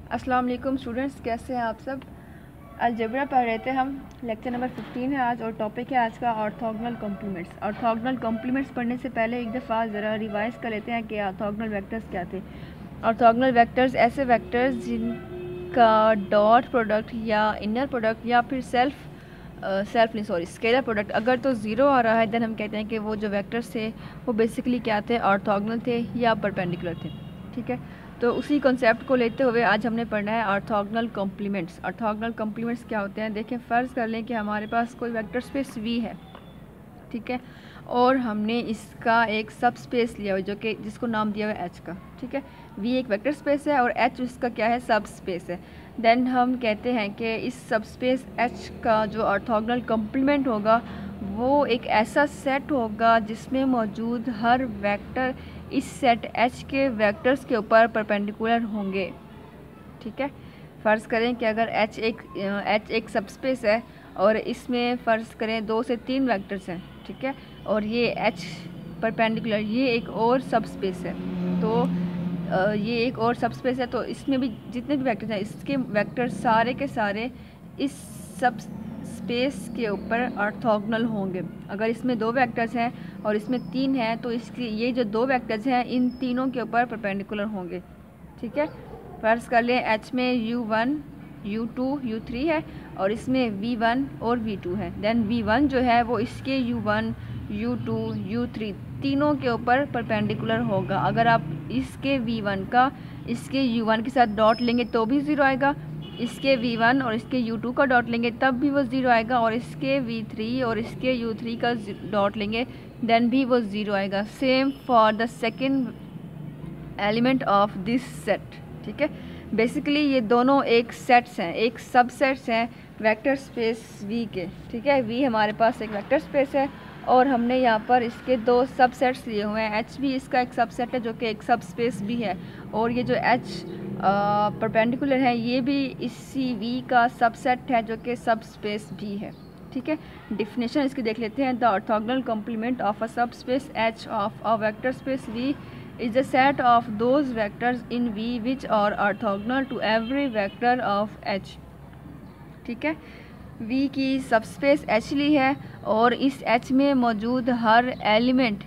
अस्सलाम वालेकुम स्टूडेंट्स, कैसे हैं आप सब। अलजेब्रा पढ़ रहे थे हम। लेक्चर नंबर 15 है आज और टॉपिक है आज का ऑर्थोगोनल कॉम्प्लीमेंट्स। ऑर्थोगोनल कॉम्प्लीमेंट्स पढ़ने से पहले एक दफ़ा ज़रा रिवाइज कर लेते हैं कि ऑर्थोगोनल वेक्टर्स क्या थे। ऑर्थोगोनल वेक्टर्स ऐसे वेक्टर्स जिनका डॉट प्रोडक्ट या इनर प्रोडक्ट या फिर स्केलर प्रोडक्ट अगर तो ज़ीरो आ रहा है देन हम कहते हैं कि वो जो वेक्टर्स थे वो बेसिकली क्या थे, ऑर्थोगोनल थे या परपेंडिकुलर थे। ठीक है, तो उसी कॉन्सेप्ट को लेते हुए आज हमने पढ़ना है ऑर्थोगोनल कॉम्प्लीमेंट्स। ऑर्थोगोनल कॉम्प्लीमेंट्स क्या होते हैं, देखें फ़र्ज़ कर लें कि हमारे पास कोई वेक्टर स्पेस वी है, ठीक है, और हमने इसका एक सब स्पेस लिया हुआ जो कि जिसको नाम दिया हुआ है एच का। ठीक है, वी एक वेक्टर स्पेस है और एच उसका क्या है, सब स्पेस है। देन हम कहते हैं कि इस सब स्पेस एच का जो ऑर्थोगोनल कॉम्प्लीमेंट होगा वो एक ऐसा सेट होगा जिसमें मौजूद हर वेक्टर इस सेट एच के वेक्टर्स के ऊपर परपेंडिकुलर होंगे। ठीक है, फ़र्ज़ करें कि अगर एच एक सब स्पेस है और इसमें फ़र्ज़ करें 2 से 3 वेक्टर्स हैं, ठीक है, और ये एच परपेंडिकुलर ये एक और सब स्पेस है, तो ये एक और सब स्पेस है, तो इसमें भी जितने भी वेक्टर्स हैं इसके वेक्टर सारे के सारे इस सब स्पेस के ऊपर ऑर्थोगोनल होंगे। अगर इसमें 2 वेक्टर्स हैं और इसमें 3 हैं तो इसके ये जो 2 वेक्टर्स हैं इन तीनों के ऊपर परपेंडिकुलर होंगे। ठीक है, फ़र्ज़ कर लें एच में u1 u2 u3 है और इसमें v1 और v2 है। देन v1 जो है वो इसके u1 u2 u3 तीनों के ऊपर परपेंडिकुलर होगा। अगर आप इसके v1 का इसके u1 के साथ डॉट लेंगे तो भी ज़ीरो आएगा, इसके v1 और इसके u2 का डॉट लेंगे तब भी वो ज़ीरो आएगा, और इसके v3 और इसके u3 का डॉट लेंगे देन भी वो ज़ीरो आएगा। Same for the second element of this set. ठीक है, बेसिकली ये दोनों एक सेट्स हैं, एक सबसेट्स हैं वेक्टर स्पेस वी के। ठीक है, वी हमारे पास एक वेक्टर स्पेस है और हमने यहाँ पर इसके 2 सबसेट्स लिए हुए हैं। एच भी इसका एक सबसेट है जो कि एक सब स्पेस भी है, और ये जो एच परपेंडिकुलर है ये भी इसी वी का सबसेट है जो कि सब स्पेस भी है। ठीक है, डिफिनेशन इसकी देख लेते हैं। The orthogonal complement of a subspace H of a vector space V is a set of those vectors in V which are orthogonal to every vector of H। ठीक है, V की subspace H ली है और इस H में मौजूद हर element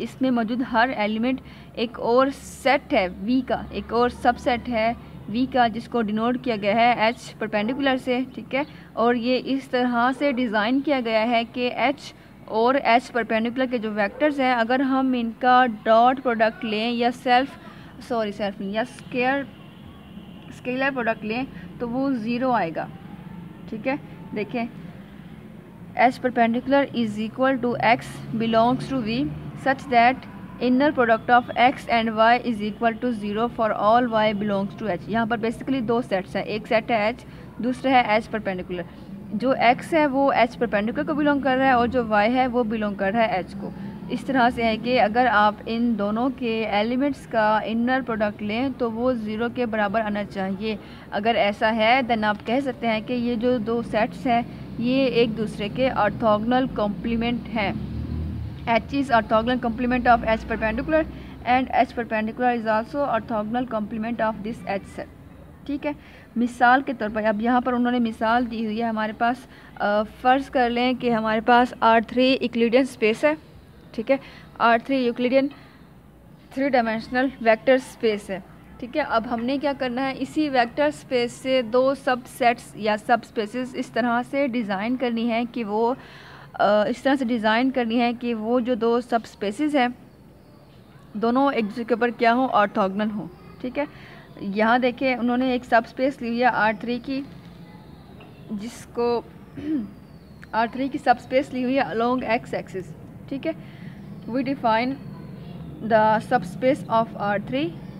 इसमें मौजूद हर एलिमेंट एक और सेट है V का, एक और सबसेट है V का जिसको डिनोट किया गया है H परपेंडिकुलर से। ठीक है, और ये इस तरह से डिज़ाइन किया गया है कि H और H परपेंडिकुलर के जो वेक्टर्स हैं अगर हम इनका डॉट प्रोडक्ट लें या स्केलर प्रोडक्ट लें तो वो ज़ीरो आएगा। ठीक है, देखें H perpendicular is equal to X belongs to V such that inner product of X and Y is equal to 0 for all Y belongs to H। यहाँ पर बेसिकली 2 सेट्स हैं, एक सेट है H, दूसरा है H परपेंडिकुलर। जो x है वो h परपेंडिकुलर को बिलोंग कर रहा है और जो y है वो बिलोंग कर रहा है h को। इस तरह से है कि अगर आप इन दोनों के एलिमेंट्स का इनर प्रोडक्ट लें तो वो 0 के बराबर आना चाहिए। अगर ऐसा है देन आप कह सकते हैं कि ये जो 2 सेट्स हैं ये एक दूसरे के ऑर्थोगोनल कॉम्प्लीमेंट हैं। h is orthogonal complement of h perpendicular and h perpendicular is also orthogonal complement of this h set. ठीक है, मिसाल के तौर पर अब यहाँ पर उन्होंने मिसाल दी हुई है हमारे पास। फ़र्ज़ कर लें कि हमारे पास R3 यूक्लिडियन स्पेस है। ठीक है, R3 Euclidean 3 dimensional vector space है। ठीक है, अब हमने क्या करना है, इसी वेक्टर स्पेस से 2 सब सेट्स या सब स्पेसेस इस तरह से डिज़ाइन करनी है कि वो जो 2 सब स्पेसेस हैं दोनों एक दूसरे के ऊपर क्या हो, ऑर्थोगोनल हो। ठीक है, यहाँ देखें उन्होंने एक सब स्पेस ली है R3 की, जिसको R3 की सब स्पेस ली हुई है अलोंग x एक्सिस। ठीक है, we define the subspace of R3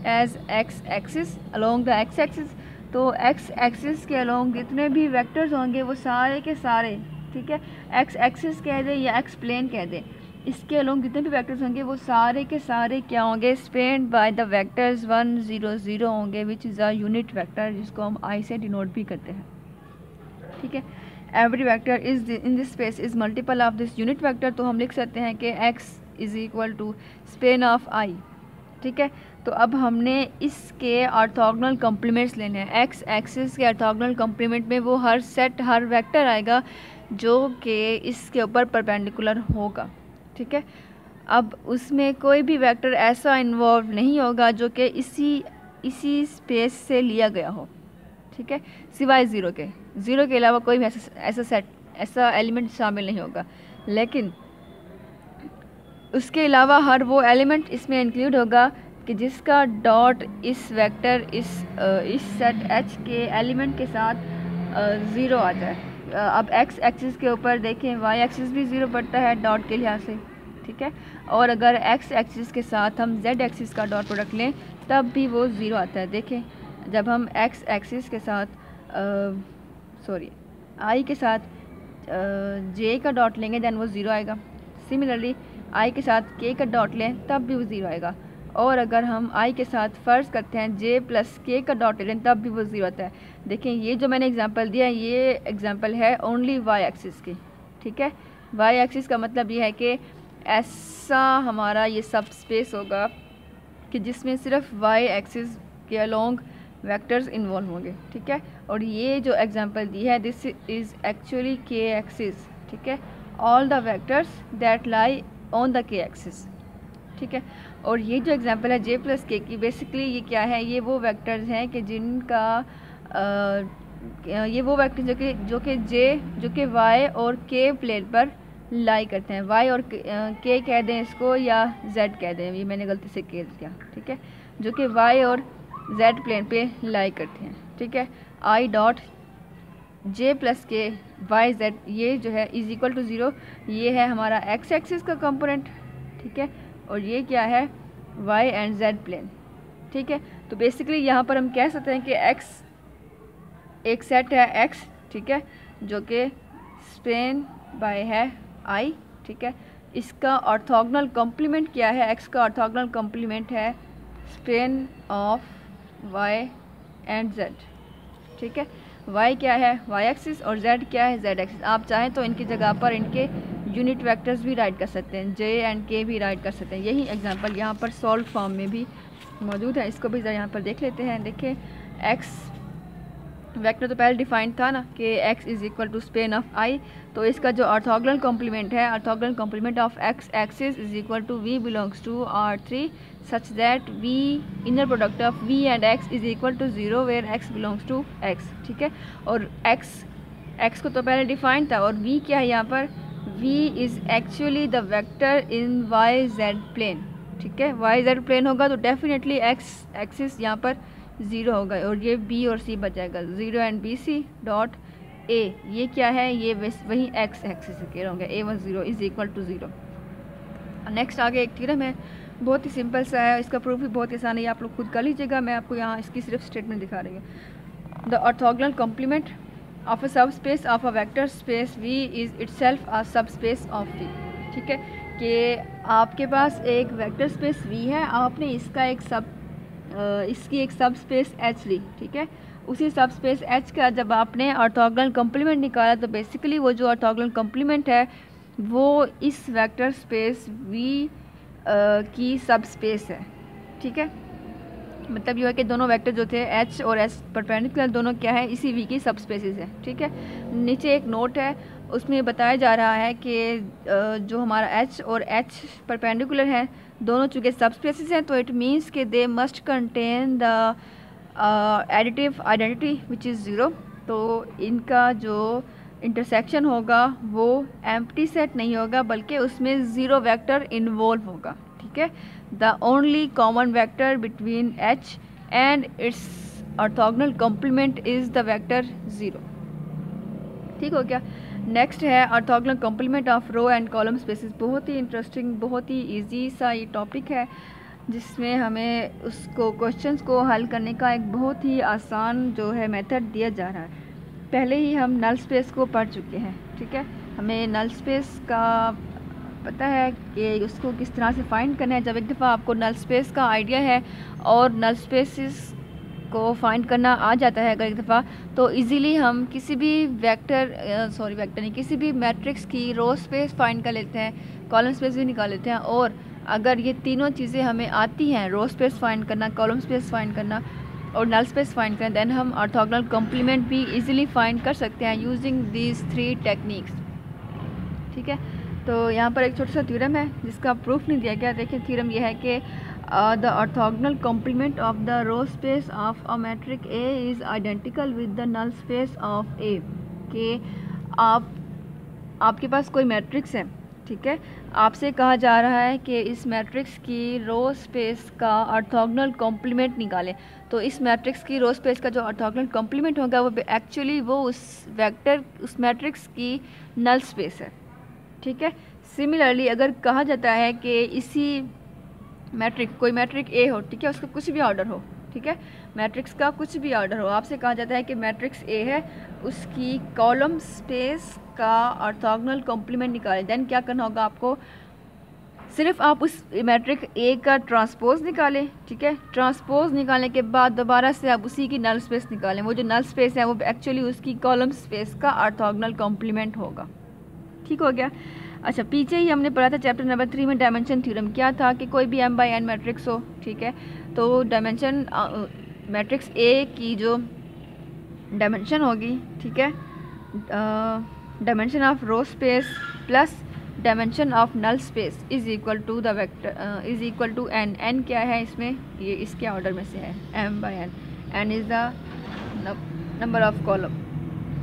as x axis along the x axis. तो x एक्सिस के अलोंग जितने भी वेक्टर्स होंगे वो सारे के सारे, ठीक है, x एक्सिस कह दें या x प्लेन कह दें, इसके अलोंग जितने भी वेक्टर्स होंगे वो सारे के सारे क्या होंगे, स्पेंड बाय द वेक्टर्स 1 0 0 होंगे which is a unit vector जिसको हम I से डिनोट भी करते हैं। ठीक है, every vector is in this space is multiple of this unit vector, तो हम लिख सकते हैं कि x is equal to span of I। ठीक है, तो अब हमने इसके ऑर्थोगोनल कॉम्प्लीमेंट्स लेने हैं। एक्स एक्सिस के ऑर्थोगोनल कॉम्प्लीमेंट में वो हर सेट हर वेक्टर आएगा जो कि इसके ऊपर परपेंडिकुलर होगा, ठीक है। अब उसमें कोई भी वेक्टर ऐसा इन्वॉल्व नहीं होगा जो कि इसी स्पेस से लिया गया हो, ठीक है, सिवाय ज़ीरो के अलावा कोई भी ऐसा एलिमेंट शामिल नहीं होगा। लेकिन उसके अलावा हर वो एलिमेंट इसमें इंक्लूड होगा कि जिसका डॉट इस वेक्टर इस सेट H के एलिमेंट के साथ ज़ीरो आ जाए। अब एक्स एक्सिस के ऊपर देखें, वाई एक्सिस भी ज़ीरो पड़ता है डॉट के लिहाज से, ठीक है। और अगर एक्स एक्सिस के साथ हम जेड एक्सिस का डॉट प्रोडक्ट लें तब भी वो ज़ीरो आता है। देखें, जब हम एक्स एक्सिस के साथ आई के साथ जे का डॉट लेंगे दैन वो ज़ीरो आएगा। सिमिलरली आई के साथ के का डॉट लें तब भी वो ज़ीरो आएगा। और अगर हम आई के साथ फ़र्ज़ करते हैं जे प्लस के का डॉट लें तब भी वो ज़ीरो आता है। देखें, ये जो मैंने एग्जांपल दिया ये एग्जांपल है ओनली वाई एक्सिस की, ठीक है। वाई एक्सिस का मतलब ये है कि ऐसा हमारा ये सब स्पेस होगा कि जिसमें सिर्फ वाई एक्सिस के अलोंग वेक्टर्स इन्वॉल्व होंगे, ठीक है। और ये जो एग्जांपल दी है दिस इज़ एक्चुअली के एक्सिस, ठीक है, all the vectors that lie on the के एक्सिस, ठीक है। और ये जो एग्जांपल है जे प्लस के की, बेसिकली ये क्या है, ये वो वेक्टर्स हैं कि जिनका ये वो वेक्टर जो कि वाई और के प्लेन पर लाई करते हैं। वाई और के कह दें इसको या जेड कह दें, ये मैंने गलती से के दिया, ठीक है, जो कि वाई और जेड प्लेन पे लाई करते हैं, ठीक है। आई डॉट जे प्लस के वाई जेड ये जो है इज इक्वल टू ज़ीरो, ये है हमारा एक्स एक्सिस का कंपोनेंट, ठीक है। और ये क्या है, वाई एंड जेड प्लेन, ठीक है। तो बेसिकली यहाँ पर हम कह सकते हैं कि एक्स एक सेट है एक्स, ठीक है, जो कि स्पेन बाय है आई, ठीक है। इसका ऑर्थोगोनल कॉम्प्लीमेंट क्या है, एक्स का ऑर्थोगोनल कॉम्प्लीमेंट है span of Y and Z, ठीक है। वाई क्या है, वाई एक्सिस, और जेड क्या है, जेड एक्सिस। आप चाहें तो इनकी जगह पर इनके यूनिट वेक्टर्स भी राइट कर सकते हैं, जे एंड के भी राइट कर सकते हैं। यही एग्जांपल यहाँ पर सॉल्व फॉर्म में भी मौजूद है, इसको भी ज़रा यहाँ पर देख लेते हैं। देखें, एक्स वेक्टर तो पहले डिफाइंड था ना कि x is equal to span of i, तो इसका जो ऑर्थोगोनल कॉम्प्लीमेंट है, orthogonal complement of x axis is equal to v belongs to R3 such that v inner product of v and x is equal to zero where x belongs to x, ठीक है। और x को तो पहले defined था, और v क्या है यहाँ पर, v is actually the vector in Y Z plane, ठीक है। वाई जेड प्लेन होगा तो डेफिनेटली x एक्सिस यहाँ पर ज़ीरो होगा और ये b और c बच जाएगा, zero and B C dot a, ये क्या है, ये वही x एक्सिस से कह रहा हूँ, a one zero is equal to zero. Next आगे एक थ्योरम है, बहुत ही सिंपल सा है, इसका प्रूफ भी बहुत आसान है, आप लोग खुद कर लीजिएगा, मैं आपको यहाँ इसकी सिर्फ स्टेटमेंट दिखा रही हूँ। The orthogonal complement of a subspace of a vector space v is itself a subspace of v, ठीक है। कि आपके पास एक वेक्टर स्पेस v है, आपने इसकी एक सब स्पेस H ली, ठीक है। उसी सब स्पेस H का जब आपने ऑर्थोगोनल कॉम्प्लीमेंट निकाला तो बेसिकली वो जो ऑर्थोगोनल कॉम्प्लीमेंट है वो इस वेक्टर स्पेस V की सब स्पेस है, ठीक है। मतलब ये है कि दोनों वेक्टर जो थे H और S परपेंडिकुलर दोनों क्या है, इसी V की सब स्पेसिस है, ठीक है। नीचे एक नोट है, उसमें बताया जा रहा है कि जो हमारा H और H परपेंडिकुलर हैं दोनों चूँकि सब स्पेसिस हैं, तो इट मीन्स कि they must contain the additive identity which is zero. तो इनका जो इंटरसेक्शन होगा वो एम्प्टी सेट नहीं होगा बल्कि उसमें ज़ीरो वेक्टर इन्वॉल्व होगा, ठीक है। The only common vector between H and its orthogonal complement is the vector zero, ठीक हो गया। नेक्स्ट है orthogonal complement of row and column spaces. बहुत ही इंटरेस्टिंग, बहुत ही इजी सा ये टॉपिक है जिसमें हमें उसको क्वेश्चंस को हल करने का एक बहुत ही आसान जो है मेथड दिया जा रहा है। पहले ही हम नल स्पेस को पढ़ चुके हैं, ठीक है। हमें नल स्पेस का पता है कि उसको किस तरह से फाइंड करना है। जब एक दफ़ा आपको नल स्पेस का आइडिया है और नल स्पेसिस को फाइंड करना आ जाता है अगर एक दफ़ा, तो इजीली हम किसी भी किसी भी मैट्रिक्स की रो स्पेस फाइंड कर लेते हैं, कॉलम स्पेस भी निकाल लेते हैं और अगर ये तीनों चीज़ें हमें आती हैं, रो स्पेस फाइंड करना, कॉलम स्पेस फाइंड करना और नल स्पेस फाइंड करना, देन हम ऑर्थोगोनल कॉम्प्लीमेंट भी इजीली फाइंड कर सकते हैं यूजिंग दीज 3 टेक्निक्स। ठीक है, तो यहाँ पर एक छोटा सा थ्योरम है जिसका प्रूफ नहीं दिया गया। देखिए थ्योरम ये है कि the orthogonal complement of the row space of a matrix A is identical with the null space of A. कि आपके पास कोई मैट्रिक्स है, ठीक है, आपसे कहा जा रहा है कि इस मैट्रिक्स की रो स्पेस का ऑर्थोगोनल कॉम्प्लीमेंट निकालें। तो इस मैट्रिक्स की रो स्पेस का जो ऑर्थोगोनल कॉम्प्लीमेंट होगा वो एक्चुअली वो उस मैट्रिक्स की नल स्पेस है। ठीक है, सिमिलरली अगर कहा जाता है कि इसी कोई मैट्रिक ए हो, ठीक है, उसका कुछ भी ऑर्डर हो, ठीक है, मैट्रिक्स का कुछ भी ऑर्डर हो, आपसे कहा जाता है कि मैट्रिक्स ए है, उसकी कॉलम स्पेस का ऑर्थोगोनल कॉम्प्लीमेंट निकालें। देन क्या करना होगा आपको, सिर्फ आप उस मैट्रिक ए का ट्रांसपोज निकालें। ठीक है, ट्रांसपोज निकालने के बाद दोबारा से आप उसी की नल स्पेस निकालें। वो जो नल स्पेस है वो एक्चुअली उसकी कॉलम स्पेस का ऑर्थोगोनल कॉम्प्लीमेंट होगा। ठीक हो गया। अच्छा, पीछे ही हमने पढ़ा था चैप्टर नंबर 3 में डायमेंशन थ्योरम। क्या था कि कोई भी m/n मैट्रिक्स हो, ठीक है, तो डायमेंशन मैट्रिक्स ए की जो डायमेंशन होगी, ठीक है, dimension of row space plus dimension of null space is equal to the vector is equal to n। n क्या है इसमें, ये इसके ऑर्डर में से है, m/n। n is the number of column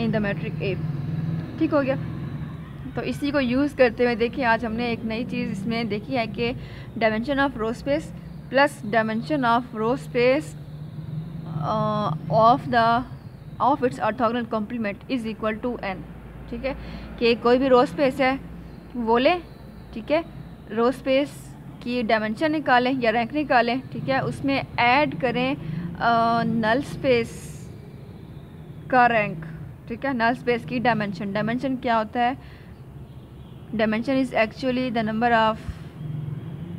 in the matrix A. ठीक हो गया। तो इसी को यूज़ करते हुए देखिए आज हमने एक नई चीज़ इसमें देखी है कि dimension of row space plus dimension of row space of its orthogonal complement is equal to n। ठीक है, कि कोई भी रो स्पेस है वो लें, ठीक है, रो स्पेस की डायमेंशन निकालें या रैंक निकालें, ठीक है, उसमें ऐड करें नल स्पेस का रैंक, ठीक है, नल स्पेस की डायमेंशन। डायमेंशन क्या होता है, dimension is actually the number of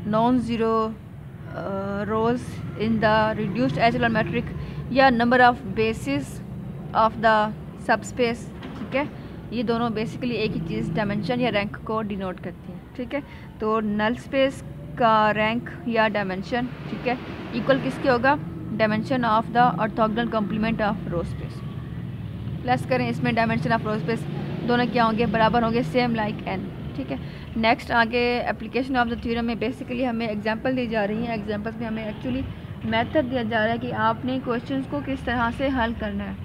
non zero rows in the reduced echelon matrix या number of basis of the subspace. ठीक है, ये दोनों बेसिकली एक ही चीज़ डायमेंशन या रैंक को डिनोट करती है। ठीक है, तो नल स्पेस का रैंक या डायमेंशन, ठीक है, इक्वल किसके होगा, dimension of the orthogonal complement of row space. Plus करें इसमें डायमेंशन ऑफ रो स्पेस, दोनों क्या होंगे, बराबर होंगे, सेम लाइक n। ठीक है, नेक्स्ट आगे एप्लीकेशन ऑफ द थ्योरम में बेसिकली हमें एग्जांपल दी जा रही हैं। एग्जांपल्स में हमें एक्चुअली मेथड दिया जा रहा है कि आपने क्वेश्चंस को किस तरह से हल करना है।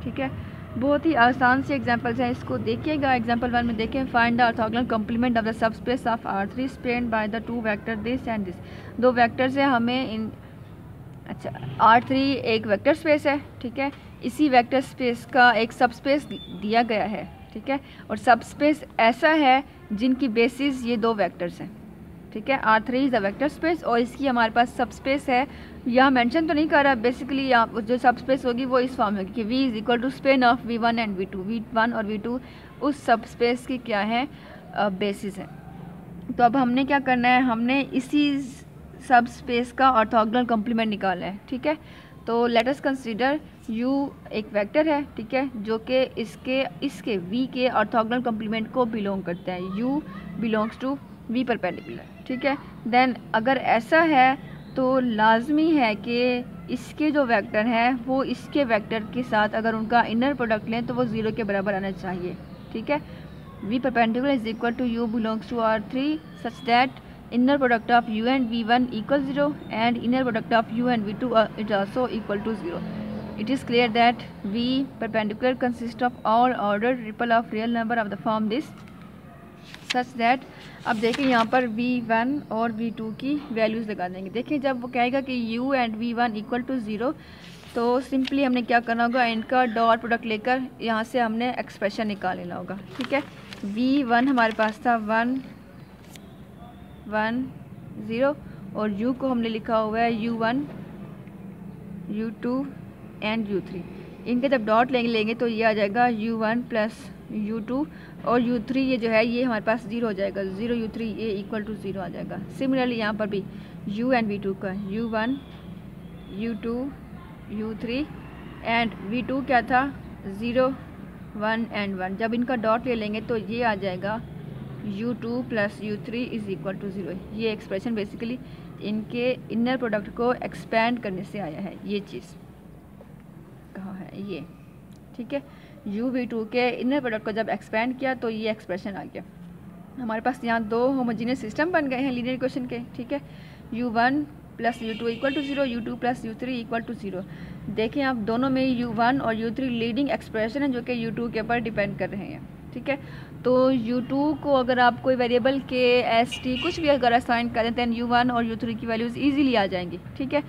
ठीक है, बहुत ही आसान से एग्जांपल्स हैं, इसको देखिएगा। एग्जांपल 1 में देखें, find the orthogonal complement of the subspace of R3 span by the 2 vector this and this. 2 vectors हैं हमें इन, अच्छा, R3 एक वेक्टर स्पेस है, ठीक है, इसी वेक्टर स्पेस का एक सबस्पेस दिया गया है, ठीक है, और सबस्पेस ऐसा है जिनकी बेसिस ये 2 वेक्टर्स हैं। ठीक है, R3 is the vector space और इसकी हमारे पास सबस्पेस है, यहाँ मेंशन तो नहीं कर रहा, बेसिकली यहाँ जो सबस्पेस होगी वो इस फॉर्म में होगी कि V is equal to span of V1 and V2। V1 और V2 उस सबस्पेस की क्या है, बेसिस है। तो अब हमने क्या करना है, हमने इसी सब स्पेस का ऑर्थोगोनल कॉम्प्लीमेंट निकालना है। ठीक है, तो लेट अस कंसीडर U एक वेक्टर है, ठीक है, जो कि इसके V के ऑर्थोगोनल कॉम्प्लीमेंट को बिलोंग करता है। U belongs to V perpendicular. ठीक है, देन अगर ऐसा है तो लाजमी है कि इसके जो वेक्टर हैं वो इसके वेक्टर के साथ अगर उनका इनर प्रोडक्ट लें तो वो 0 के बराबर आना चाहिए। ठीक है, V perpendicular is equal to U belongs to R3 such that inner product of U and V1 equals 0 and inner product of U and V2 is also equal to 0. It is clear that V perpendicular consists of all ordered ripple of real number of the form this such that, अब देखिए यहाँ पर V1 और V2 की values लगा देंगे। देखिए जब वो कहेगा कि U and V1 equal to 0 तो सिंपली हमने क्या करना होगा, इनका डॉट प्रोडक्ट लेकर यहाँ से हमने एक्सप्रेशन निकाल लेना होगा। ठीक है, V1 हमारे पास था 1 1 0 और U को हमने लिखा हुआ है U1 U2 एंड U3। इनके जब डॉट लेंगे तो ये आ जाएगा U1 प्लस U2 और U3 ये जो है ये हमारे पास 0 हो जाएगा, 0 U3 ये इक्वल टू 0 आ जाएगा। सिमिलरली यहाँ पर भी U एंड V2 का U1 U2 U3 and V2 क्या था 0 1 एंड 1। जब इनका डॉट ले लेंगे तो ये आ जाएगा u2 plus u3 is equal to 0। ये एक्सप्रेशन बेसिकली इनके इनर प्रोडक्ट को एक्सपेंड करने से आया है। ये चीज़ कहाँ है ये, ठीक है। u v2 के इनर प्रोडक्ट को जब एक्सपेंड किया तो ये एक्सप्रेशन आ गया। हमारे पास यहाँ दो होमोजीनियस सिस्टम बन गए हैं लीनियर इक्वेशन के, ठीक है। u1 plus u2 equal to 0, u2 plus u3 equal to 0। देखें आप दोनों में u1 और u3 लीडिंग एक्सप्रेशन है जो कि u2 के ऊपर डिपेंड कर रहे हैं, ठीक है। तो u2 को अगर आप कोई वेरिएबल के एस टी कुछ भी अगर असाइन करें तो u1 और u3 की वैल्यूज़ ईजीली आ जाएंगी, ठीक है।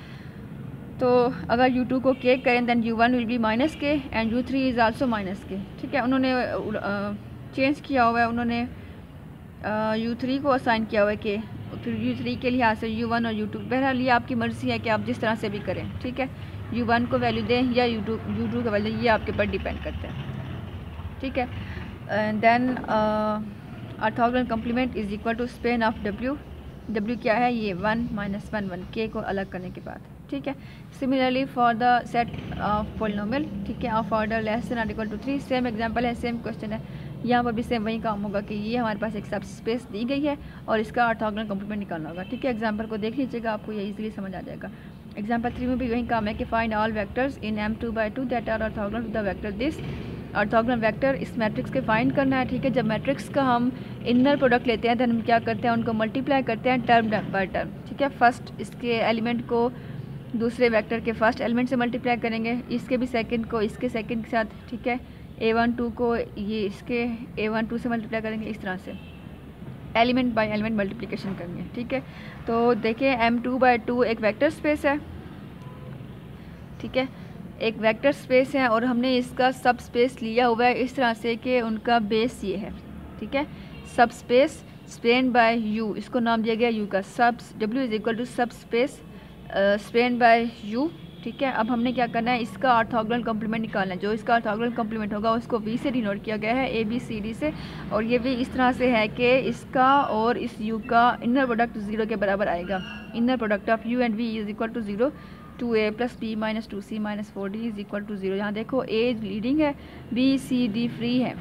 तो अगर u2 को k करें then u1 will be minus k and u3 is also minus k, ठीक है। उन्होंने चेंज किया हुआ है, उन्होंने u3 को असाइन किया हुआ है के, फिर u3 के लिहाज से u1 और u2। बहरहाल ये आपकी मर्ज़ी है कि आप जिस तरह से भी करें, ठीक है। u1 को वैल्यू दें या u2 का वैल्यू, ये आपके ऊपर डिपेंड करता है, ठीक है। Then orthogonal complement is equal to span of w क्या है ये 1 माइनस 1 1 k को अलग करने के बाद, ठीक है। Similarly for the set of polynomial, ठीक है, ऑफ ऑर्डर लेस देन और इक्वल टू 3, सेम एग्जांपल है, सेम क्वेश्चन है। यहाँ पर भी सेम वही काम होगा कि ये हमारे पास एक सब स्पेस दी गई है और इसका ऑर्थोगोनल कॉम्प्लीमेंट निकालना होगा, ठीक है। एग्जांपल को देख लीजिएगा, आपको ये इजीली समझ आ जाएगा। एग्जांपल 3 में भी वही काम है कि find all vectors in m2/2 that are orthogonal to the vector this. Orthogonal vector इस मैट्रिक्स के फाइंड करना है, ठीक है। जब मैट्रिक्स का हम इनर प्रोडक्ट लेते हैं तो हम क्या करते हैं, उनको मल्टीप्लाई करते हैं टर्म बाय टर्म, ठीक है। फर्स्ट इसके एलिमेंट को दूसरे वेक्टर के फर्स्ट एलिमेंट से मल्टीप्लाई करेंगे, इसके भी सेकंड को इसके सेकंड के साथ, ठीक है। a12 को ये इसके a12 से मल्टीप्लाई करेंगे, इस तरह से एलिमेंट बाय एलिमेंट मल्टीप्लिकेशन करेंगे, ठीक है। तो देखिए m2/2 एक वेक्टर स्पेस है, ठीक है, एक वेक्टर स्पेस है और हमने इसका सब स्पेस लिया हुआ है इस तरह से कि उनका बेस ये है, ठीक है। Subspace span bye u, इसको नाम दिया गया u का, सब w इज इक्वल टू सब स्पेस स्पेन बाय u, ठीक है। अब हमने क्या करना है, इसका ऑर्थोगोनल कॉम्प्लीमेंट निकालना है। जो इसका ऑर्थोगोनल कॉम्प्लीमेंट होगा उसको v से डिनोट किया गया है, ABCD से, और ये भी इस तरह से है कि इसका और इस u का इनर प्रोडक्ट 0 के बराबर आएगा। Inner product of u and v is equal to 0, 2a plus b minus 2c minus 4d is equal to 0। यहाँ देखो a लीडिंग है, b c d फ्री है,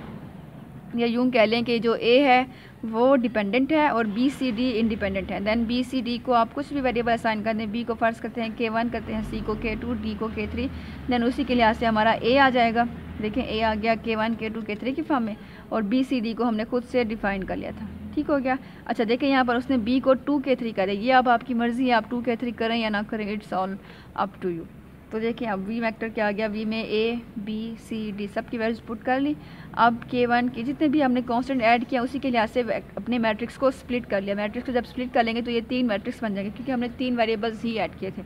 या यूँ कह लें कि जो a है वो डिपेंडेंट है और b c d इंडिपेंडेंट है। देन b c d को आप कुछ भी वेरिएबल असाइन कर दें, b को फर्स्ट करते हैं k1 करते हैं, c को k2, d को k3, देन उसी के लिहाज से हमारा a आ जाएगा। देखें a आ गया k1 k2 k3 की फॉर्म में, और b c d को हमने खुद से डिफाइन कर लिया था, ठीक हो गया। अच्छा देखें यहाँ पर उसने b को 2k3 करे, ये अब आपकी मर्ज़ी है, आप 2k3 करें या ना करें, it's all up to you. तो देखिए अब v वेक्टर क्या आ गया, v में a b c d सब की वैल्यूज पुट कर ली। अब k1 की जितने भी हमने कांस्टेंट ऐड किया उसी के लिहाज से अपने मैट्रिक्स को स्प्लिट कर लिया। मैट्रिक्स को जब स्प्लिट कर लेंगे तो ये 3 मैट्रिक्स बन जाएंगे क्योंकि हमने 3 वेरिएबल्स ही ऐड किए थे।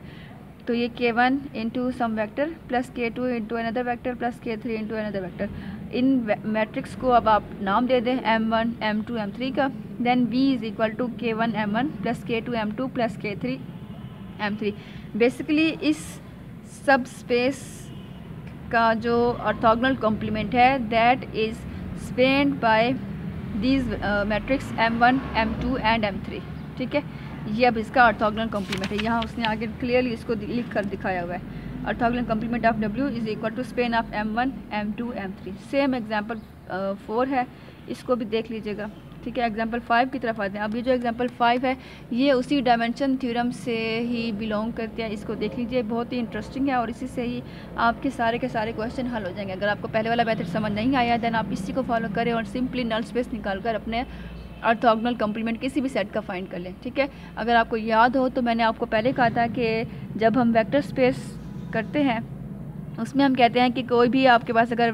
तो ये k1 into some vector plus k2 into another vector plus k3 into another vector, इन मैट्रिक्स को अब आप नाम दे दें m1 m2 m3 का। Then v is equal to k1 m1 plus k2 m2 plus k3 m3। Basically इस subspace का जो ऑर्थोगोनल कॉम्प्लीमेंट है that is spanned by these matrix m1 m2 and m3, ठीक है। ये अब इसका ऑर्थोगोनल कॉम्प्लीमेंट है, यहाँ उसने आगे क्लियरली इसको लिख कर दिखाया हुआ है। Orthogonal complement of w is equal to span of m1 m2 m3। Same example 4 है, इसको भी देख लीजिएगा, ठीक है। एग्जांपल 5 की तरफ आते हैं। अब ये जो एग्जांपल 5 है ये उसी डायमेंशन थ्योरम से ही बिलोंग करते हैं, इसको देख लीजिए, बहुत ही इंटरेस्टिंग है और इसी से ही आपके सारे के सारे क्वेश्चन हल हो जाएंगे। अगर आपको पहले वाला मेथड समझ नहीं आया देन आप इसी को फॉलो करें और सिंपली नल स्पेस निकाल कर अपने ऑर्थोगोनल कॉम्प्लीमेंट किसी भी सेट का फाइंड कर लें, ठीक है। अगर आपको याद हो तो मैंने आपको पहले कहा था कि जब हम वेक्टर स्पेस करते हैं उसमें हम कहते हैं कि कोई भी आपके पास अगर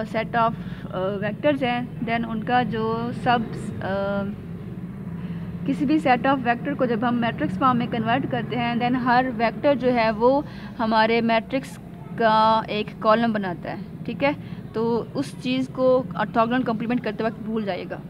सेट ऑफ वेक्टर्स हैं देन उनका जो सब किसी भी सेट ऑफ वेक्टर को जब हम मैट्रिक्स फॉर्म में कन्वर्ट करते हैं देन हर वेक्टर जो है वो हमारे मैट्रिक्स का एक कॉलम बनाता है, ठीक है। तो उस चीज़ को ऑर्थोगोनल कॉम्प्लीमेंट करते वक्त भूल जाइएगा,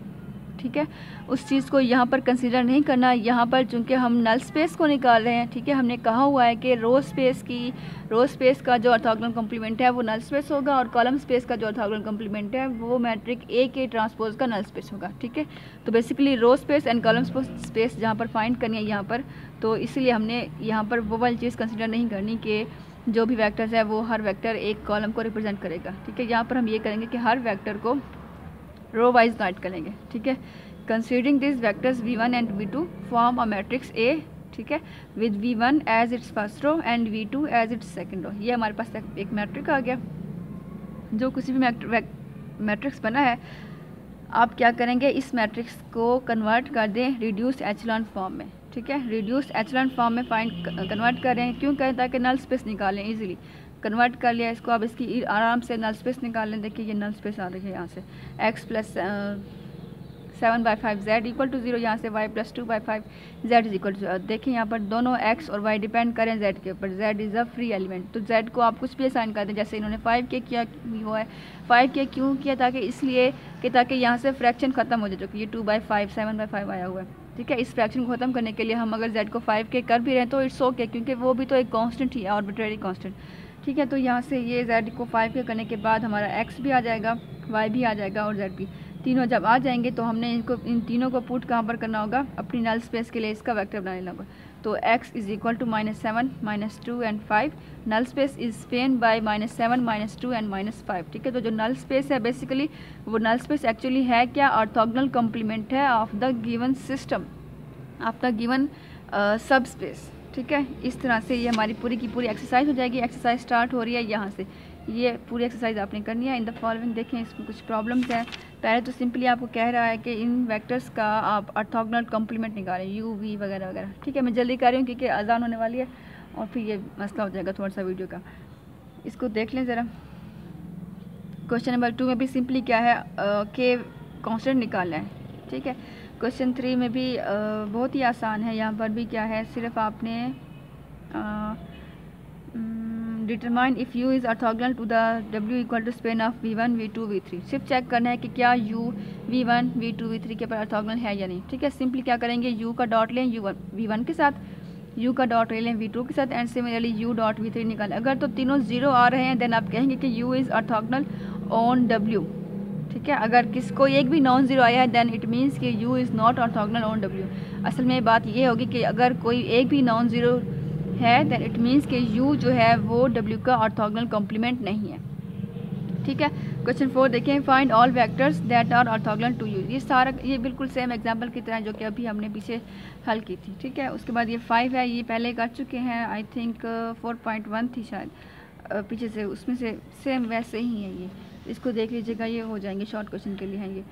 ठीक है। उस चीज़ को यहाँ पर कंसीडर नहीं करना। यहाँ पर चूँकि हम नल स्पेस को निकाल रहे हैं, ठीक है, हमने कहा हुआ है कि रो स्पेस का जो ऑर्थोगोनल कॉम्प्लीमेंट है वो नल स्पेस होगा और कॉलम स्पेस का जो ऑर्थोगोनल कॉम्प्लीमेंट है वो मैट्रिक ए के ट्रांसपोज का नल स्पेस होगा, ठीक है। तो basically row space and column space जहाँ पर फाइंड करनी है यहाँ पर, तो इसलिए हमने यहाँ पर वो वाली चीज़ कंसिडर नहीं करनी कि जो भी वेक्टर्स है वो हर वेक्टर एक कॉलम को रिप्रेजेंट करेगा, ठीक है। यहाँ पर हम ये करेंगे कि हर वेक्टर को रो वाइज गाइड करेंगे, ठीक है। Considering this vectors v1 and v2 form a matrix A, ठीक है, with v1 as its first row and v2 as its second row. ये हमारे पास एक मैट्रिक्स आ गया। जो किसी भी मैट्रिक्स बना है, आप क्या करेंगे, इस मैट्रिक्स को कन्वर्ट कर दें रिड्यूस्ड एचेलॉन फॉर्म में, ठीक है। रिड्यूस्ड एचेलॉन फॉर्म में कन्वर्ट कर रहे हैं, क्यों करें, ताकि नल स्पेस निकालें इजीली। कन्वर्ट कर लिया इसको, अब इसकी आराम से नल स्पेस निकाल लें। देखिए ये नल स्पेस आ रही है यहाँ से, x plus 7/5 z equal to 0, यहाँ से y plus 2/5 z is equal to. देखिए यहाँ पर दोनों x और y डिपेंड करें z के ऊपर, z is a free element, तो z को आप कुछ भी असाइन कर दें। जैसे इन्होंने 5k किया हुआ है, 5k क्यों किया, ताकि इसलिए कि ताकि यहाँ से फ्रैक्शन ख़त्म हो जाए, जो कि ये 2/5 7/5 आया हुआ है, ठीक है। इस फ्रैक्शन को ख़त्म करने के लिए हम अगर z को 5k कर भी रहे हैं तो इट्स ओके, क्योंकि वो भी तो एक कांस्टेंट ही है, आर्बिट्रेरी कांस्टेंट, ठीक है। तो यहाँ से ये z को 5k करने के बाद हमारा x भी आ जाएगा, y भी आ जाएगा और z भी, तीनों जब आ जाएंगे तो हमने इन तीनों को पुट कहाँ पर करना होगा, अपनी नल स्पेस के लिए इसका वेक्टर बना लेना होगा। तो x is equal to -7 -2 and 5, null space is span by -7 -2 and -5, ठीक है। तो जो नल स्पेस है बेसिकली वो नल स्पेस एक्चुअली है क्या, ऑर्थोगोनल कॉम्प्लीमेंट है of the given system, of the given सब स्पेस, ठीक है। इस तरह से ये हमारी पूरी की पूरी एक्सरसाइज हो जाएगी। एक्सरसाइज स्टार्ट हो रही है यहाँ से, ये पूरी एक्सरसाइज आपने करनी है। इन द फॉलोइंग देखें, इसमें कुछ प्रॉब्लम्स हैं। पहले तो सिंपली आपको कह रहा है कि इन वेक्टर्स का आप ऑर्थोगोनल कॉम्प्लीमेंट निकालें, u v वगैरह वगैरह, ठीक है। मैं जल्दी कर रही हूँ क्योंकि अजान होने वाली है और फिर ये मसला हो जाएगा थोड़ा सा वीडियो का। इसको देख लें ज़रा। क्वेश्चन नंबर 2 में भी सिंपली क्या है कि कांस्टेंट निकालना है, ठीक है। क्वेश्चन 3 में भी बहुत ही आसान है। यहाँ पर भी क्या है, सिर्फ आपने determine if u is orthogonal to the w equal to span of v1 v2 v3। सिर्फ चेक करना है कि क्या u v1 v2 v3 के पर ऑर्थोगोनल है या नहीं, ठीक है। सिंपली क्या करेंगे, u का डॉट लें v1 के साथ, u का डॉट ले लें v2 के साथ, and similarly u dot v3 निकालें। अगर तो तीनों जीरो आ रहे हैं देन आप कहेंगे कि u is orthogonal on w, ठीक है। अगर किसको एक भी नॉन जीरो आया है देन इट मीन्स कि u is not orthogonal on w। असल में बात ये होगी कि अगर कोई एक भी नॉन जीरो है देन इट मीन्स कि u जो है वो w का ऑर्थोगोनल कॉम्प्लीमेंट नहीं है, ठीक है। क्वेश्चन 4 देखें, find all vectors that are orthogonal to u। ये सारा ये बिल्कुल सेम एग्जांपल की तरह जो कि अभी हमने पीछे हल की थी, ठीक है। उसके बाद ये 5 है, ये पहले कर चुके हैं, आई थिंक 4.1 थी शायद पीछे से, उसमें से सेम वैसे ही है ये। इसको देख लीजिएगा, ये हो जाएंगे शॉर्ट क्वेश्चन के लिए हैं ये।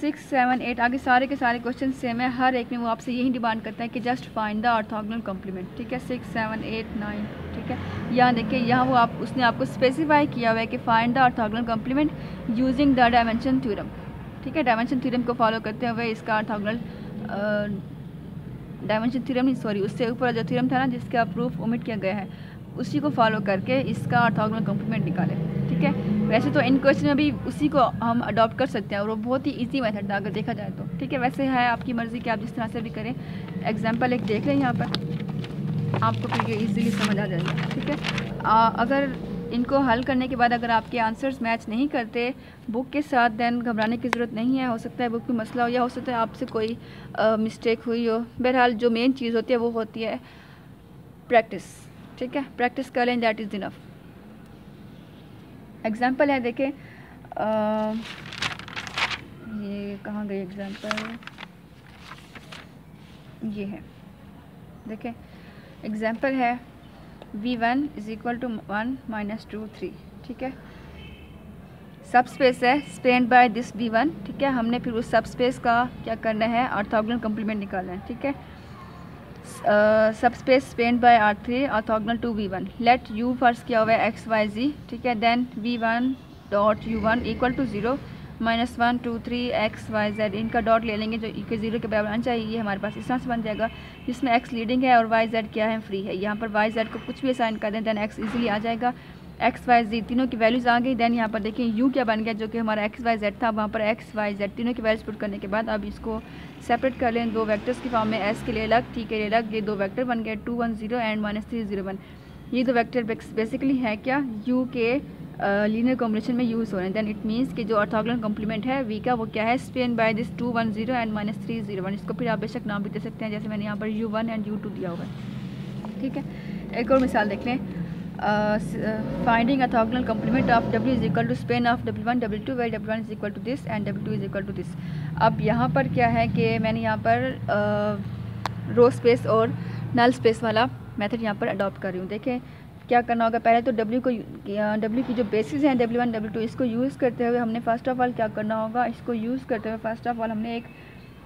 6, 7, 8 आगे सारे के सारे क्वेश्चन सेम है, हर एक में वो आपसे यही डिमांड करता है कि just find the orthogonal complement, ठीक है। 6, 7, 8, 9, ठीक है। यहाँ देखिए, यहाँ वो उसने आपको स्पेसिफाई किया हुआ है कि find the orthogonal complement using the dimension theorem, ठीक है। डायमेंशन थ्योरम को फॉलो करते हुए इसका ऑर्थोगोनल डायमेंशन थ्योरम नहीं, सॉरी, उससे ऊपर जो थ्योरम था ना जिसका प्रूफ ओमिट किया गया है, उसी को फॉलो करके इसका ऑर्थोगोनल कॉम्प्लीमेंट निकालें, ठीक है। वैसे तो इन क्वेश्चन में भी उसी को हम अडॉप्ट कर सकते हैं और वो बहुत ही इजी मेथड था अगर देखा जाए तो, ठीक है। वैसे है आपकी मर्ज़ी कि आप जिस तरह से भी करें। एग्जांपल एक देख लें यहाँ पर, आपको फिर ये इजीली समझ आ जाएगा, ठीक है। अगर इनको हल करने के बाद अगर आपके आंसर्स मैच नहीं करते बुक के साथ देन घबराने की ज़रूरत नहीं है। हो सकता है बुक में मसला हो या हो सकता है आपसे कोई मिस्टेक हुई हो। बहरहाल जो मेन चीज़ होती है वो होती है प्रैक्टिस, ठीक है। प्रैक्टिस कर लें, दैट इज़ इनफ। एग्जाम्पल है देखें, ये कहाँ गई एग्जाम्पल, ये है, देखें एग्जाम्पल है v1 इज इक्वल टू 1 - 2 3, ठीक है। सब स्पेस है स्पेन बाय दिस v1, ठीक है। हमने फिर उस सब स्पेस का क्या करना है, ऑर्थोगोनल कॉम्प्लीमेंट निकालना है, ठीक है। Subspace span by R3 orthogonal to v1। Let u first किया हुआ है x y z, ठीक है। Then v1 dot u1 equal to 0 -1 2 3 x y z, इनका डॉट ले लेंगे जो के 0 के बराबर आना चाहिए। ये हमारे पास इस तरह से बन जाएगा जिसमें x लीडिंग है और y z क्या है, फ्री है। यहाँ पर y z को कुछ भी असाइन कर दें देन x इजीली आ जाएगा। x y z तीनों की वैल्यूज़ आ गई। देन यहाँ पर देखें u क्या बन गया, जो कि हमारा x y z था, वहाँ पर x y z तीनों की वैल्यूज पुट करने के बाद अब इसको सेपरेट कर लें दो वेक्टर्स की फॉर्म में, s के लिए अलग, t के लिए अलग। ये दो वेक्टर बन गए 2 1 0 एंड -3 0 1। ये दो वेक्टर बेसिकली है क्या, u के लीनियर कॉम्बिनेशन में यूज़ हो रहे हैं। देन इट मीन्स कि जो ऑर्थोगोनल कॉम्प्लीमेंट है v का वो क्या है, स्पेन बाय दिस 2 1 0 एंड -3 0 1। इसको फिर आप बेशक नाम भी दे सकते हैं, जैसे मैंने यहाँ पर u1 एंड u2 दिया हुआ है, ठीक है। एक और मिसाल देख लें, finding orthogonal complement of W is equal to span of W1 W2 where W1 is equal to this and W2 is equal to this. अब यहाँ पर क्या है कि मैंने यहाँ पर रो स्पेस और नल स्पेस वाला मेथड यहाँ पर अडॉप्ट कर रही हूँ। देखें क्या करना होगा, पहले तो W की जो बेसिस हैं W1 W2 इसको यूज़ करते हुए हमने फ़र्स्ट ऑफ ऑल क्या करना होगा, इसको यूज़ करते हुए फ़र्स्ट ऑफ ऑल हमने एक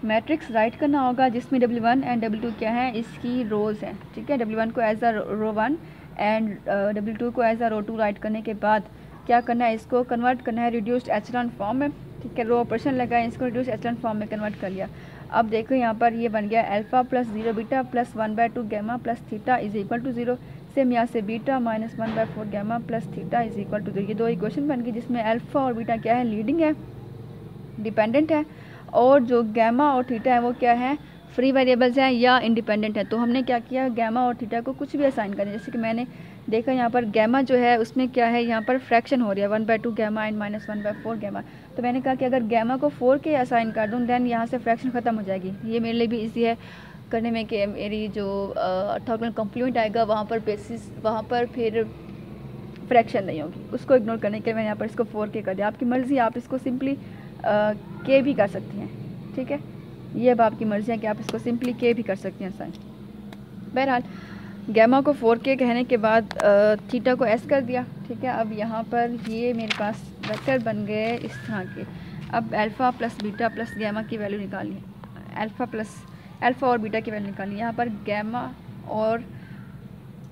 मैट्रिक्स राइट करना होगा जिसमें W1 एंड W2 क्या है, इसकी रोज़ हैं। ठीक है, W1 को as a row 1 and W2 को एज अ रो 2 राइट करने के बाद क्या करना है, इसको कन्वर्ट करना है रिड्यूस्ड एचेलॉन फॉर्म में। ठीक है, रो ऑपरेशन लगा है, इसको रिड्यूस्ड एचेलॉन फॉर्म में कन्वर्ट कर लिया। अब देखो यहाँ पर ये बन गया alpha plus 0 beta plus 1/2 gamma plus theta is equal to 0। Same यहाँ से beta minus 1/4 gamma plus theta is equal to 0। ये दो इक्वेशन बन गई जिसमें अल्फ़ा और बीटा क्या है, लीडिंग है, डिपेंडेंट है, और जो गैमा और थीटा है वो क्या है, फ्री वेरिएबल्स हैं या इंडिपेंडेंट है। तो हमने क्या किया, गैमा और थीटा को कुछ भी असाइन करें। जैसे कि मैंने देखा यहाँ पर गैमा जो है उसमें क्या है, यहाँ पर फ्रैक्शन हो रही है 1/2 गैमा एंड माइनस 1/4 गैमा। तो मैंने कहा कि अगर गैमा को 4 के असाइन कर दूँ देन यहाँ से फ्रैक्शन ख़त्म हो जाएगी। ये मेरे लिए भी ईजी है करने में कि मेरी जो ऑर्थोगोनल कॉम्प्लीमेंट आएगा वहाँ पर बेसिस, वहाँ पर फिर फ्रैक्शन नहीं होगी। उसको इग्नोर करने के लिए मैंने यहाँ पर इसको 4K कर दिया। आपकी मर्ज़ी, आप इसको सिंपली K भी कर सकती हैं। ठीक है, ये अब आपकी मर्ज़ी है कि आप इसको सिंपली K भी कर सकती हैं साइन। बहरहाल गैमा को 4K कहने के बाद थीटा को S कर दिया। ठीक है, अब यहाँ पर ये मेरे पास वेक्टर बन गए इस तरह के। अब alpha plus beta plus gamma की वैल्यू निकालनी, अल्फ़ा और बीटा की वैल्यू निकालनी। यहाँ पर गैमा और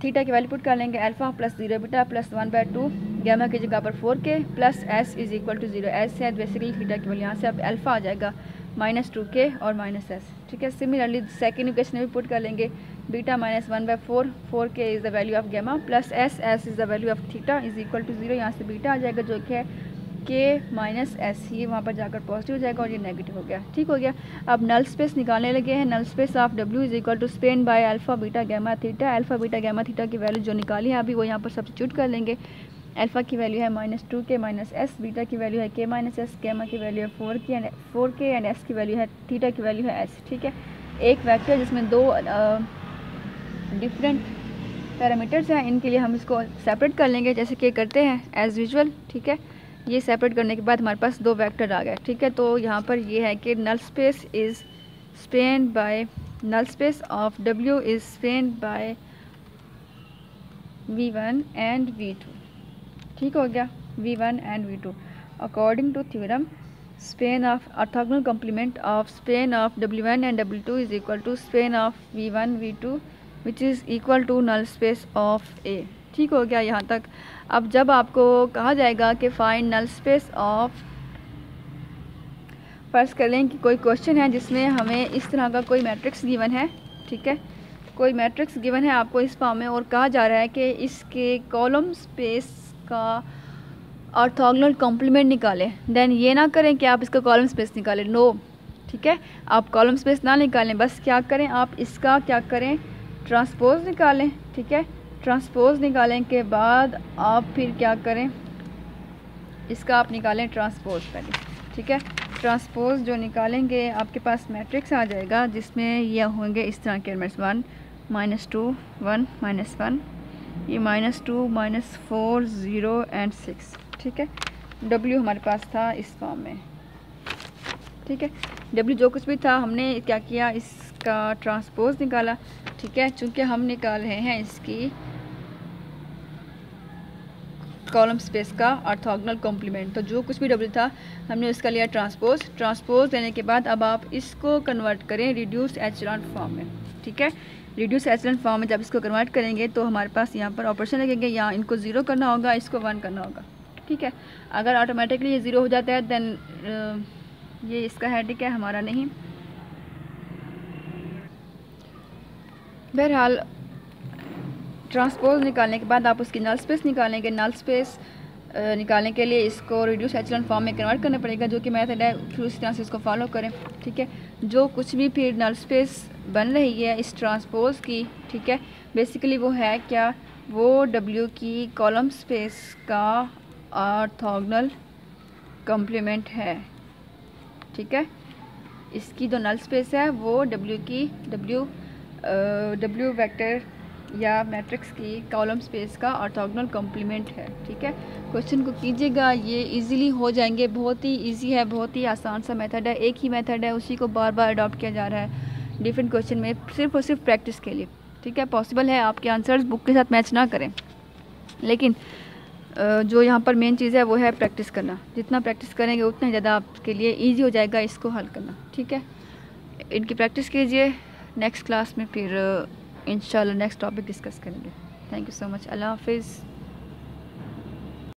थीटा की वैल्यू पुट कर लेंगे, alpha plus 0 beta plus 1/2 gamma की जगह पर 4K plus S is equal to 0। S है बेसिकली थीटा की वैल्यू, यहाँ से अब अल्फ़ा आ जाएगा -2K और -S। ठीक है, सिमिलरली सेकेंड इक्वेशन में भी पुट कर लेंगे, beta minus 1/4, 4K is the value of gamma plus S is the value of theta is equal to 0। यहाँ से बीटा आ जाएगा जो कि है K माइनस S, ये वहाँ पर जाकर पॉजिटिव हो जाएगा और ये नेगेटिव हो गया। ठीक हो गया। अब नल स्पेस निकालने लगे हैं। Null space of W is equal to span by alpha beta gamma theta. Alpha beta gamma theta की वैल्यू जो निकाली है अभी वो यहाँ पर सब्स्टिट्यूट कर लेंगे। अल्फ़ा की वैल्यू है -2K माइनस S, बीटा की वैल्यू है K माइनस S, गैमा की वैल्यू है 4K एंड S की वैल्यू है, थीटा की वैल्यू है S। ठीक है, एक वेक्टर जिसमें दो डिफरेंट पैरामीटर्स हैं, इनके लिए हम इसको सेपरेट कर लेंगे जैसे कि करते हैं एज़ यूजुअल। ठीक है, ये सेपरेट करने के बाद हमारे पास दो वेक्टर आ गए। ठीक है, तो यहाँ पर ये है कि null space is span by, null space of W is span by V1 and V2। ठीक हो गया, V1 and V2 according to theorem span of orthogonal complement of span of W1 and W2 is equal to span of V1 V2 which is equal to null space of A। ठीक हो गया यहाँ तक। अब जब आपको कहा जाएगा कि find null space of, first कर लें कि कोई क्वेश्चन है जिसमें हमें इस तरह का कोई मैट्रिक्स गिवन है। ठीक है, कोई मैट्रिक्स गिवन है आपको इस फॉर्म में और कहा जा रहा है कि इसके कॉलम स्पेस का ऑर्थोगोनल कॉम्प्लीमेंट निकालें। देन ये ना करें कि आप इसका कॉलम स्पेस निकालें, नो। ठीक है, आप कॉलम स्पेस ना निकालें, बस क्या करें, आप इसका क्या करें, ट्रांसपोज निकालें। ठीक है, ट्रांसपोज निकालें के बाद आप फिर क्या करें, इसका आप निकालें ट्रांसपोज पहले। ठीक है, ट्रांसपोज जो निकालेंगे आपके पास मैट्रिक्स आ जाएगा जिसमें ये होंगे इस तरह के एलिमेंट्स 1 -2 1 -1, ये -2 -4 0 एंड 6। ठीक है, W हमारे पास था इस फॉर्म में। ठीक है, W जो कुछ भी था हमने क्या किया, इसका ट्रांसपोज निकाला। ठीक है, चूँकि हम निकाल रहे हैं इसकी कॉलम स्पेस का ऑर्थोगोनल कॉम्प्लीमेंट, तो जो कुछ भी W था हमने उसका लिया ट्रांसपोज। ट्रांसपोज लेने के बाद अब आप इसको कन्वर्ट करें रिड्यूस्ड एचेलॉन फॉर्म में। ठीक है, रिड्यूस्ड एचेलॉन फॉर्म में जब इसको कन्वर्ट करेंगे तो हमारे पास यहाँ पर ऑपरेशन लगेंगे, यहाँ इनको 0 करना होगा, इसको 1 करना होगा। ठीक है, अगर ऑटोमेटिकली ये 0 हो जाता है दैन ये इसका हेडिक है, हमारा नहीं। बहरहाल ट्रांसपोज निकालने के बाद आप उसकी नल स्पेस निकालेंगे। नल स्पेस निकालने के लिए इसको रिड्यूस एचेलॉन फॉर्म में कन्वर्ट करना पड़ेगा, जो कि मेथड है, फिर उसी तरह से इसको फॉलो करें। ठीक है, जो कुछ भी फिर नल स्पेस बन रही है इस ट्रांसपोज की, ठीक है, बेसिकली वो है क्या, वो W की कॉलम स्पेस का ऑर्थोगोनल कॉम्प्लीमेंट है। ठीक है, इसकी जो नल स्पेस है वो W की W वेक्टर या मैट्रिक्स की कॉलम स्पेस का ऑर्थोगोनल कॉम्प्लीमेंट है। ठीक है, क्वेश्चन को कीजिएगा, ये इजीली हो जाएंगे। बहुत ही इजी है, बहुत ही आसान सा मेथड है, एक ही मेथड है, उसी को बार बार अडॉप्ट किया जा रहा है डिफरेंट क्वेश्चन में, सिर्फ और सिर्फ प्रैक्टिस के लिए। ठीक है, पॉसिबल है आपके आंसर्स बुक के साथ मैच ना करें, लेकिन जो यहाँ पर मेन चीज़ है वो है प्रैक्टिस करना। जितना प्रैक्टिस करेंगे उतना ही ज़्यादा आपके लिए ईजी हो जाएगा इसको हल करना। ठीक है, इनकी प्रैक्टिस कीजिए। नेक्स्ट क्लास में फिर इंशाल्लाह नेक्स्ट टॉपिक डिस्कस करेंगे। Thank you so much. अल्लाह हाफिज़।